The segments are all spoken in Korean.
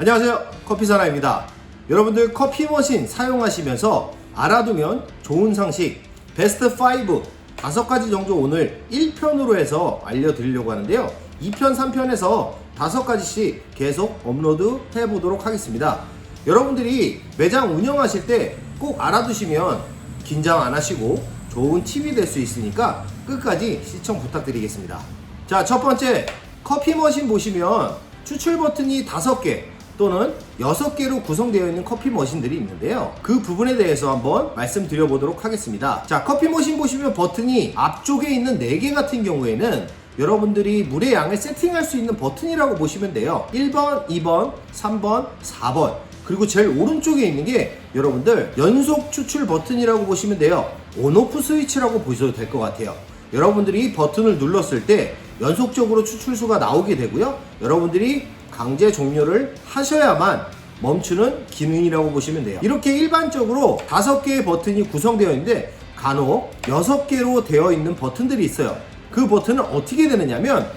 안녕하세요, 커피사나입니다. 여러분들 커피 머신 사용하시면서 알아두면 좋은 상식 베스트 5 5가지 정도 오늘 1편으로 해서 알려드리려고 하는데요, 2편 3편에서 5가지씩 계속 업로드 해보도록 하겠습니다. 여러분들이 매장 운영하실 때 꼭 알아두시면 긴장 안 하시고 좋은 팁이 될 수 있으니까 끝까지 시청 부탁드리겠습니다. 자, 첫 번째, 커피 머신 보시면 추출 버튼이 5개 또는 6개로 구성되어 있는 커피 머신들이 있는데요, 그 부분에 대해서 한번 말씀드려 보도록 하겠습니다. 자, 커피 머신 보시면 버튼이 앞쪽에 있는 4개 같은 경우에는 여러분들이 물의 양을 세팅할 수 있는 버튼이라고 보시면 돼요. 1번, 2번, 3번, 4번, 그리고 제일 오른쪽에 있는 게 여러분들 연속 추출 버튼이라고 보시면 돼요. 온오프 스위치라고 보셔도 될 것 같아요. 여러분들이 버튼을 눌렀을 때 연속적으로 추출수가 나오게 되고요, 여러분들이 강제 종료를 하셔야만 멈추는 기능이라고 보시면 돼요. 이렇게 일반적으로 5개의 버튼이 구성되어 있는데 간혹 6개로 되어 있는 버튼들이 있어요. 그 버튼은 어떻게 되느냐면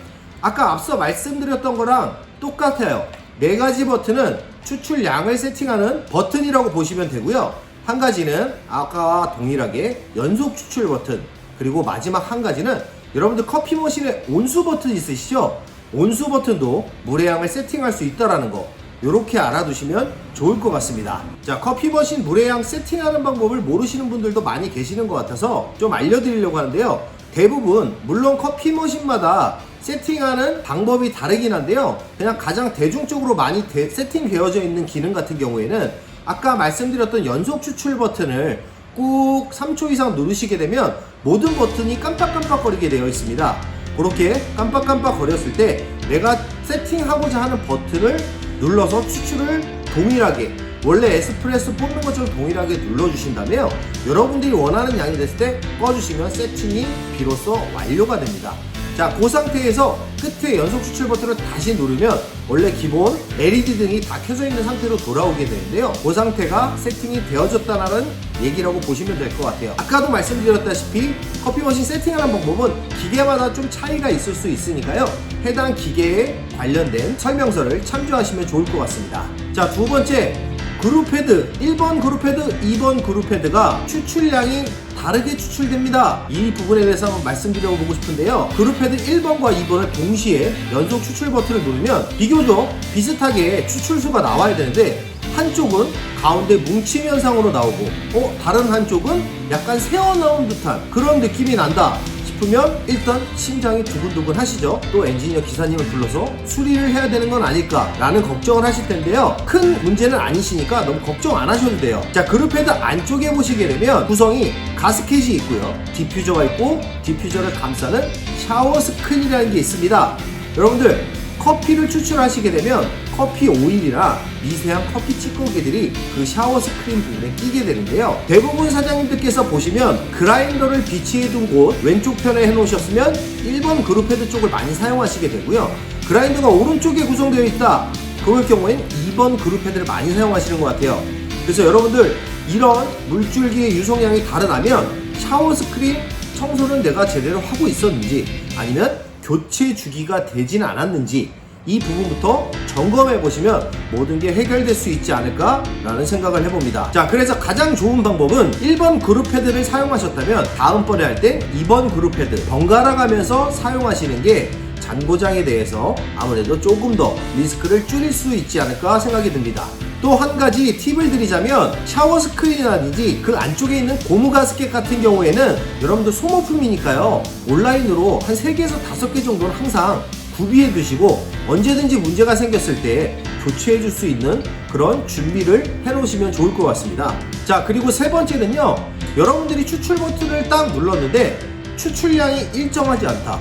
아까 앞서 말씀드렸던 거랑 똑같아요. 4가지 버튼은 추출량을 세팅하는 버튼이라고 보시면 되고요, 한 가지는 아까와 동일하게 연속 추출 버튼, 그리고 마지막 한 가지는 여러분들 커피 머신에 온수 버튼 있으시죠? 온수 버튼도 물의 양을 세팅할 수 있다라는 거, 이렇게 알아두시면 좋을 것 같습니다. 자, 커피 머신 물의 양 세팅하는 방법을 모르시는 분들도 많이 계시는 것 같아서 좀 알려드리려고 하는데요, 대부분 물론 커피 머신마다 세팅하는 방법이 다르긴 한데요, 그냥 가장 대중적으로 많이 세팅되어져 있는 기능 같은 경우에는 아까 말씀드렸던 연속 추출 버튼을 꾹 3초 이상 누르시게 되면 모든 버튼이 깜빡깜빡거리게 되어 있습니다. 그렇게 깜빡깜빡 거렸을 때 내가 세팅하고자 하는 버튼을 눌러서 추출을 동일하게, 원래 에스프레소 뽑는 것처럼 동일하게 눌러주신다면 여러분들이 원하는 양이 됐을 때 꺼주시면 세팅이 비로소 완료가 됩니다. 자, 그 상태에서 끝에 연속 추출 버튼을 다시 누르면 원래 기본 LED 등이 다 켜져 있는 상태로 돌아오게 되는데요, 그 상태가 세팅이 되어졌다는 얘기라고 보시면 될 것 같아요. 아까도 말씀드렸다시피 커피 머신 세팅하는 방법은 기계마다 좀 차이가 있을 수 있으니까요, 해당 기계에 관련된 설명서를 참조하시면 좋을 것 같습니다. 자, 두 번째, 그룹헤드 1번 그룹헤드, 2번 그룹헤드가 추출량이 다르게 추출됩니다. 이 부분에 대해서 한번 말씀드려보고 싶은데요, 그룹헤드 1번과 2번을 동시에 연속 추출 버튼을 누르면 비교적 비슷하게 추출수가 나와야 되는데 한쪽은 가운데 뭉침 현상으로 나오고 다른 한쪽은 약간 새어나온 듯한 그런 느낌이 난다 싶으면 일단 심장이 두근두근 하시죠. 또 엔지니어 기사님을 불러서 수리를 해야 되는 건 아닐까 라는 걱정을 하실 텐데요, 큰 문제는 아니시니까 너무 걱정 안 하셔도 돼요. 자, 그룹헤드 안쪽에 보시게 되면 구성이 가스켓이 있고요, 디퓨저가 있고 디퓨저를 감싸는 샤워 스크린이라는 게 있습니다. 여러분들 커피를 추출하시게 되면 커피 오일이나 미세한 커피 찌꺼기들이 그 샤워 스크린 부분에 끼게 되는데요, 대부분 사장님들께서 보시면 그라인더를 비치해 둔 곳 왼쪽 편에 해 놓으셨으면 1번 그룹헤드 쪽을 많이 사용하시게 되고요, 그라인더가 오른쪽에 구성되어 있다 그럴 경우엔 2번 그룹헤드를 많이 사용하시는 것 같아요. 그래서 여러분들 이런 물줄기의 유성량이 다르다면 샤워 스크린 청소는 내가 제대로 하고 있었는지 아니면 교체 주기가 되지는 않았는지 이 부분부터 점검해 보시면 모든 게 해결될 수 있지 않을까 라는 생각을 해봅니다. 자, 그래서 가장 좋은 방법은 1번 그룹헤드를 사용하셨다면 다음번에 할 땐 2번 그룹헤드 번갈아 가면서 사용하시는 게 잔고장에 대해서 아무래도 조금 더 리스크를 줄일 수 있지 않을까 생각이 듭니다. 또 한 가지 팁을 드리자면 샤워 스크린이라든지 그 안쪽에 있는 고무 가스켓 같은 경우에는 여러분들 소모품이니까요, 온라인으로 한 3개에서 5개 정도는 항상 구비해 두시고 언제든지 문제가 생겼을 때 교체해 줄 수 있는 그런 준비를 해 놓으시면 좋을 것 같습니다. 자, 그리고 세 번째는요, 여러분들이 추출 버튼을 딱 눌렀는데 추출량이 일정하지 않다.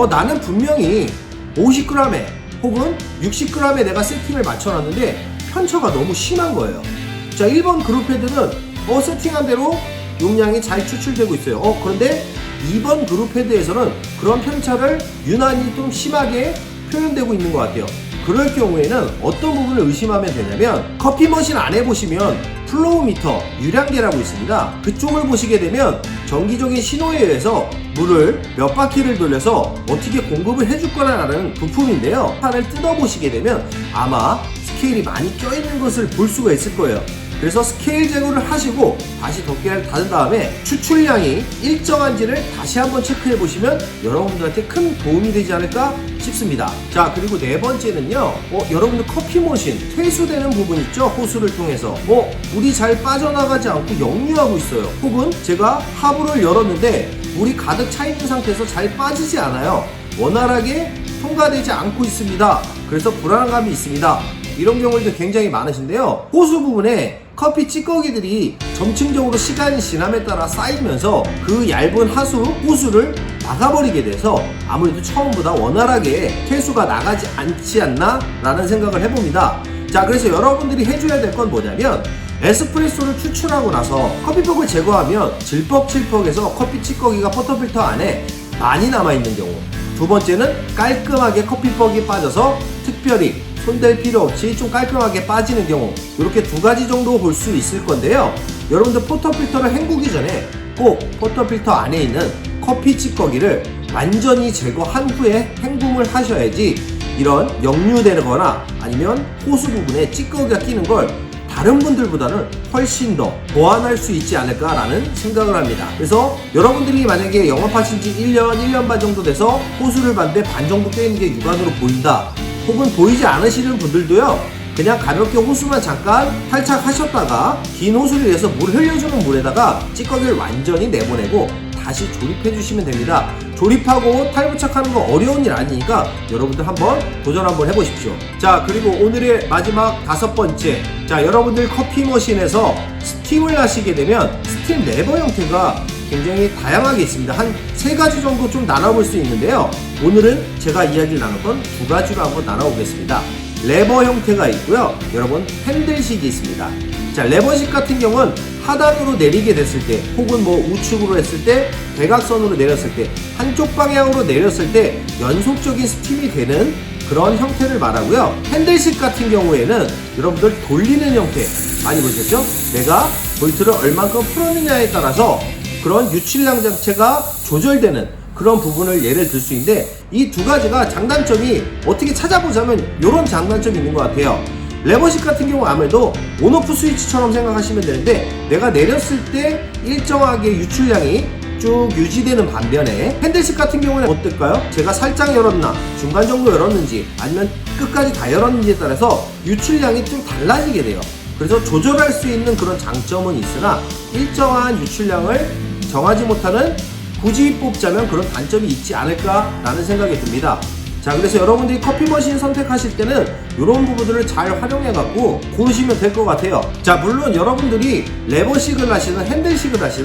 나는 분명히 50g에 혹은 60g에 내가 세팅을 맞춰놨는데 편차가 너무 심한 거예요. 자, 1번 그룹헤드는 세팅한 대로 용량이 잘 추출되고 있어요. 그런데 2번 그룹헤드에서는 그런 편차를 유난히 좀 심하게 표현되고 있는 것 같아요. 그럴 경우에는 어떤 부분을 의심하면 되냐면 커피 머신 안에 보시면 플로우 미터, 유량계라고 있습니다. 그쪽을 보시게 되면 정기적인 신호에 의해서 물을 몇 바퀴를 돌려서 어떻게 공급을 해줄 거라는 부품인데요, 판을 뜯어보시게 되면 아마 스케일이 많이 껴있는 것을 볼 수가 있을 거예요. 그래서 스케일 제거를 하시고 다시 덮개를 닫은 다음에 추출량이 일정한지를 다시 한번 체크해 보시면 여러분들한테 큰 도움이 되지 않을까 싶습니다. 자, 그리고 네 번째는요, 여러분들 커피 머신 퇴수되는 부분 있죠? 호스를 통해서 물이 잘 빠져나가지 않고 역류하고 있어요. 혹은 제가 하부를 열었는데 물이 가득 차 있는 상태에서 잘 빠지지 않아요. 원활하게 통과되지 않고 있습니다. 그래서 불안감이 있습니다. 이런 경우도 굉장히 많으신데요. 호수 부분에 커피 찌꺼기들이 점층적으로 시간이 지남에 따라 쌓이면서 그 얇은 호수를 막아버리게 돼서 아무래도 처음보다 원활하게 퇴수가 나가지 않지 않나 라는 생각을 해봅니다. 자, 그래서 여러분들이 해줘야 될 건 뭐냐면 에스프레소를 추출하고 나서 커피법을 제거하면 질퍽질퍽해서 커피 찌꺼기가 포터필터 안에 많이 남아있는 경우, 두 번째는 깔끔하게 커피법이 빠져서 특별히 손댈 필요 없이 좀 깔끔하게 빠지는 경우, 이렇게 두 가지 정도 볼 수 있을 건데요. 여러분들 포터필터를 헹구기 전에 꼭 포터필터 안에 있는 커피 찌꺼기를 완전히 제거한 후에 헹굼을 하셔야지 이런 역류되거나 아니면 호수 부분에 찌꺼기가 끼는 걸 다른 분들보다는 훨씬 더 보완할 수 있지 않을까라는 생각을 합니다. 그래서 여러분들이 만약에 영업하신 지 1년, 1년 반 정도 돼서 호수를 봤는데 반 정도 껴있는 게 육안으로 보인다, 혹은 보이지 않으시는 분들도요, 그냥 가볍게 호수만 잠깐 탈착하셨다가 긴 호수를 위해서 물 흘려주는 물에다가 찌꺼기를 완전히 내보내고 다시 조립해 주시면 됩니다. 조립하고 탈부착하는 거 어려운 일 아니니까 여러분들 한번 도전 한번 해보십시오. 자, 그리고 오늘의 마지막 다섯 번째, 자, 여러분들 커피 머신에서 스팀을 하시게 되면 스팀 레버 형태가 굉장히 다양하게 있습니다. 한 세 가지 정도 좀 나눠볼 수 있는데요. 오늘은 제가 이야기를 나눌 건 두 가지로 한번 나눠보겠습니다. 레버 형태가 있고요, 여러분 핸들식이 있습니다. 자, 레버식 같은 경우는 하단으로 내리게 됐을 때, 혹은 우측으로 했을 때, 대각선으로 내렸을 때, 한쪽 방향으로 내렸을 때 연속적인 스팀이 되는 그런 형태를 말하고요. 핸들식 같은 경우에는 여러분들 돌리는 형태 많이 보셨죠? 내가 볼트를 얼만큼 풀었느냐에 따라서 그런 유출량 자체가 조절되는 그런 부분을 예를 들 수 있는데, 이 두 가지가 장단점이 어떻게 찾아보자면 이런 장단점이 있는 것 같아요. 레버식 같은 경우 아무래도 온오프 스위치처럼 생각하시면 되는데, 내가 내렸을 때 일정하게 유출량이 쭉 유지되는 반면에 핸들식 같은 경우는 어떨까요? 제가 살짝 열었나, 중간 정도 열었는지, 아니면 끝까지 다 열었는지에 따라서 유출량이 좀 달라지게 돼요. 그래서 조절할 수 있는 그런 장점은 있으나 일정한 유출량을 정하지 못하는, 굳이 뽑자면 그런 단점이 있지 않을까라는 생각이 듭니다. 자, 그래서 여러분들이 커피 머신 선택하실 때는 이런 부분들을 잘 활용해 갖고 고르시면 될 것 같아요. 자, 물론 여러분들이 레버식을 하시든 핸들식을 하시든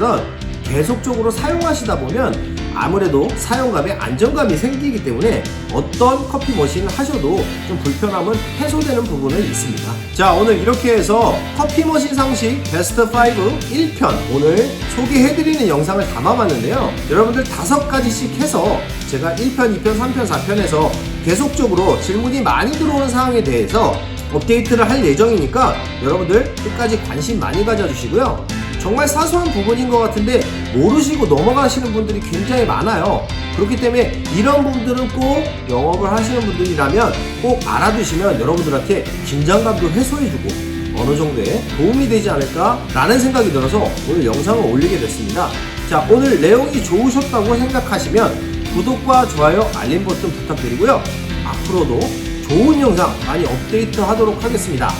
계속적으로 사용하시다 보면 아무래도 사용감에 안정감이 생기기 때문에 어떤 커피 머신을 하셔도 좀 불편함은 해소되는 부분은 있습니다. 자, 오늘 이렇게 해서 커피 머신 상식 베스트 5 1편 오늘 소개해드리는 영상을 담아봤는데요. 여러분들 5가지씩 해서 제가 1편, 2편, 3편, 4편에서 계속적으로 질문이 많이 들어오는 사항에 대해서 업데이트를 할 예정이니까 여러분들 끝까지 관심 많이 가져주시고요. 정말 사소한 부분인 것 같은데 모르시고 넘어가시는 분들이 굉장히 많아요. 그렇기 때문에 이런 부분들은 꼭 영업을 하시는 분들이라면 꼭 알아두시면 여러분들한테 긴장감도 해소해주고 어느 정도의 도움이 되지 않을까 라는 생각이 들어서 오늘 영상을 올리게 됐습니다. 자, 오늘 내용이 좋으셨다고 생각하시면 구독과 좋아요, 알림 버튼 부탁드리고요. 앞으로도 좋은 영상 많이 업데이트 하도록 하겠습니다.